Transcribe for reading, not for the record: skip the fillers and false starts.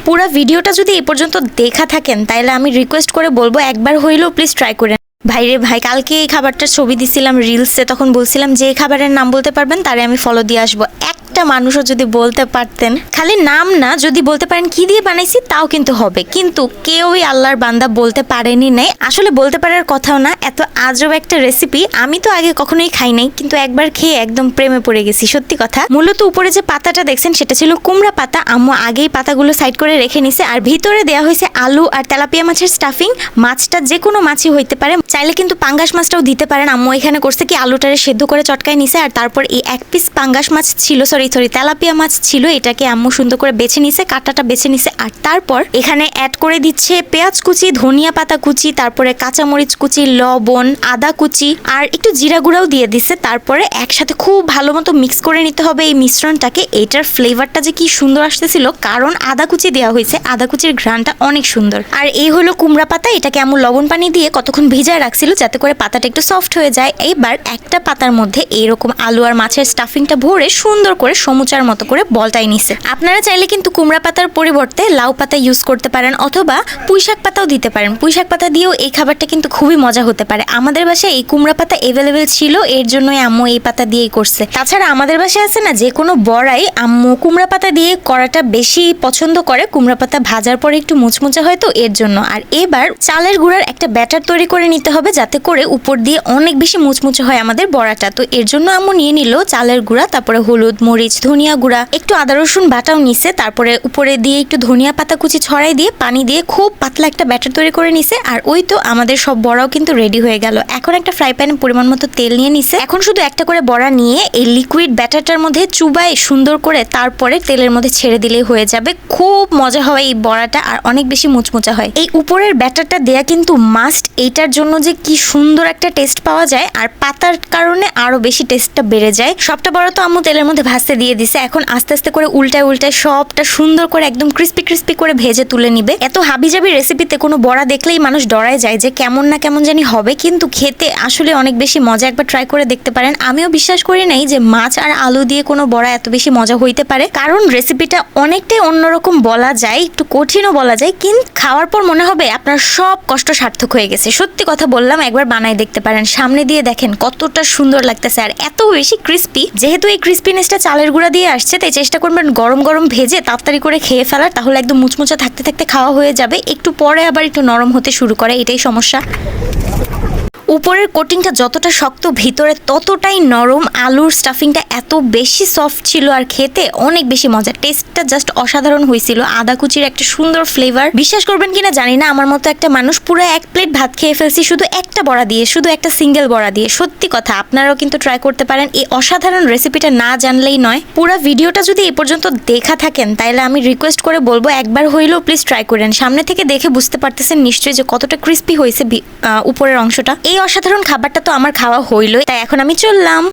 পুরো ভিডিওটা যদি এই পর্যন্ত দেখা থাকেন তাহলে আমি রিকোয়েস্ট করে বলবো একবার হইলেও প্লিজ ট্রাই করে। ভাইরে ভাই, কালকে এই খাবারটার ছবি দিছিলাম রিলসে, তখন বলছিলাম যে এই খাবারের নাম বলতে পারবেন তারে আমি ফলো দিয়ে আসবো। একটা মানুষও যদি বলতে পারতেন, খালি নাম না, যদি বলতে পারেন কি দিয়ে বানাইছি তাও কিন্তু হবে, কিন্তু কেউই আল্লাহর বান্দা বলতে পারেনি নাই। আসলে বলতে পারার কথাও না, এত আজব একটা রেসিপি আমি তো আগে কখনোই খাই নাই, কিন্তু একবার খেয়ে একদম প্রেমে পড়ে গেছি। সত্যি কথা, মূলত উপরে যে পাতাটা দেখছেন সেটা ছিল কুমড়া পাতা। আম্মু আগেই পাতাগুলো সাইড করে রেখে নিছে, আর ভিতরে দেওয়া হয়েছে আলু আর তেলাপিয়া মাছের স্টাফিং। মাছটা যে কোনো মাছই হইতে পারে, চাইলে কিন্তু পাঙ্গাস মাছটাও দিতে পারেন। আম্মু এখানে করছে কি আলুটারে সেদ্ধ করে চটকায় নিছে, আর তারপর এই এক পিস পাঙ্গাস মাছ ছিল, সরি তেলাপিয়া মাছ ছিল, এটাকে আম্মু সুন্দর করে বেছে নিছে, কাঁটাটা বেছে নিছে। আর তারপর এখানে অ্যাড করে দিচ্ছে পেঁয়াজ কুচি, ধনিয়া পাতা কুচি, তারপরে কাঁচামরিচ কুচি, লবণ, আদা কুচি আর একটু জিরা গুঁড়াও দিয়ে দিচ্ছে। তারপরে একসাথে খুব ভালো মতো মিক্স করে নিতে হবে এই মিশ্রণটাকে। এটার ফ্লেভারটা যে কি সুন্দর আসতেছিল, কারণ আদা কুচি দেওয়া হয়েছে, আদা কুচির ঘ্রাণটা অনেক সুন্দর। আর এই হলো কুমড়া পাতা, এটাকে আম্মু লবণ পানি দিয়ে কতক্ষণ ভিজায় রাখছিল যাতে করে পাতাটা একটু সফট হয়ে যায়। এইবার একটা পাতার মধ্যে এইরকম আলু আর মাছের স্টাফিংটা ভরে সুন্দর করে সমুচার মতো করে বলটাই নিছে। আপনারা চাইলে কিন্তু কুমড়া পাতার পরিবর্তে লাউ পাতা ইউজ করতে পারেন, অথবা পুঁইশাক পাতাও দিতে পারেন। পুঁইশাক পাতা দিয়েও এই খাবারটা কিন্তু খুবই মজা হতে পারে। আমাদের বাসায় এই কুমড়া পাতা এভেলেবেল ছিল, এর জন্যই আম্মু এই পাতা দিয়েই করছে। তাছাড়া আমাদের বাসায় আছে না, যে কোনো বড়াই আম্মু কুমড়া পাতা দিয়ে করাটা বেশি পছন্দ করে। কুমড়া পাতা ভাজার পরে একটু মুচমুচে হয় তো, এর জন্য। আর এবার চালের গুঁড়ার একটা ব্যাটার তৈরি করে নিতে হবে যাতে করে উপর দিয়ে অনেক বেশি মুচমুচে হয় আমাদের বড়াটা। তো এর জন্য আম্মু নিয়ে নিল চালের গুঁড়া, তারপরে হলুদ, মরিচ, ধনিয়া গুঁড়া, একটু আদা রসুন বাটাও নিছে, তারপরে উপরে দিয়ে একটু ধনিয়া পাতা কুচি ছড়াই দিয়ে পানি দিয়ে খুব পাতলা একটা ব্যাটার তৈরি করে নিছে। আর ওই তো আমাদের সব বড়াও কিন্তু রেডি হয়ে গেল। এখন একটা ফ্রাই প্যানে পরিমাণ মতো তেল নিয়ে নিছে। এখন শুধু একটা করে বড়া নিয়ে এই লিকুইড ব্যাটারটার মধ্যে চুবাই সুন্দর করে তারপরে তেলের মধ্যে ছেড়ে দিলেই হয়ে যাবে। খুব মজা হয় এই বড়াটা, আর অনেক বেশি মুচমুচা হয়। এই উপরের ব্যাটারটা দেয়া কিন্তু মাস্ট, এইটার জন্য যে কি সুন্দর একটা টেস্ট পাওয়া যায়, আর পাতার কারণে আরো বেশি টেস্টটা বেড়ে যায়। সবটা বড়া তো আম্মু তেলের মধ্যে ভাজতে দিয়ে দিছে। এখন আস্তে আস্তে করে উল্টায় সবটা সুন্দর করে একদম ক্রিস্পি করে ভেজে তুলে নিবে। এত হাবিজাবি রেসিপিতে কোনো বড়া দেখলেই মানুষ ডরায় যায় যে কেমন না কেমন জানি হবে, কিন্তু খেতে আসলে অনেক বেশি মজা। একবার ট্রাই করে দেখতে পারেন। আমিও বিশ্বাস করি নাই যে মাছ আর আলু দিয়ে কোনো বড়া এত বেশি মজা হইতে পারে, কারণ রেসিপিটা অনেকটাই অন্যরকম বলা যায়, একটু কঠিনও বলা যায়, কিন্তু খাওয়ার পর মনে হবে আপনার সব কষ্ট সার্থক হয়ে গেছে। সত্যি কথা বললাম, একবার বানাই দেখতে পারেন। সামনে দিয়ে দেখেন কতটা সুন্দর লাগতেছে, আর এত বেশি ক্রিস্পি। যেহেতু এই ক্রিস্পিনেসটা চালের গুঁড়া দিয়ে আসছে, তাই চেষ্টা করবেন গরম গরম ভেজে তাড়াতাড়ি করে খেয়ে ফেলার, তাহলে একদম মুচমুচা থাকতে থাকতে খাওয়া হয়ে যাবে। একটু পরে আবার একটু নরম হতে শুরু করে, এটাই সমস্যা। উপরের কোটিংটা যতটা শক্ত, ভিতরে ততটাই নরম। আলুর স্টাফিংটা এত বেশি সফট ছিল, আর খেতে অনেক বেশি মজা। টেস্টটা জাস্ট অসাধারণ হয়েছিল। আদা কুচির একটা সুন্দর ফ্লেভার। বিশ্বাস করবেন কিনা জানি না, আমার মতো একটা মানুষ পুরো এক প্লেট ভাত খেয়ে ফেলছি শুধু একটা বড়া দিয়ে, শুধু একটা সিঙ্গেল বড়া দিয়ে। সত্যি কথা, আপনারাও কিন্তু ট্রাই করতে পারেন। এই অসাধারণ রেসিপিটা না জানলেই নয়। পুরো ভিডিওটা যদি এই পর্যন্ত দেখা থাকেন তাহলে আমি রিকোয়েস্ট করে বলবো একবার হইলেও প্লিজ ট্রাই করেন। সামনে থেকে দেখে বুঝতে পারতেছেন নিশ্চয়ই যে কতটা ক্রিস্পি হয়েছে উপরের অংশটা। এই অসাধারণ খাবারটা তো আমার খাওয়া হইলই, তাই এখন আমি চললাম।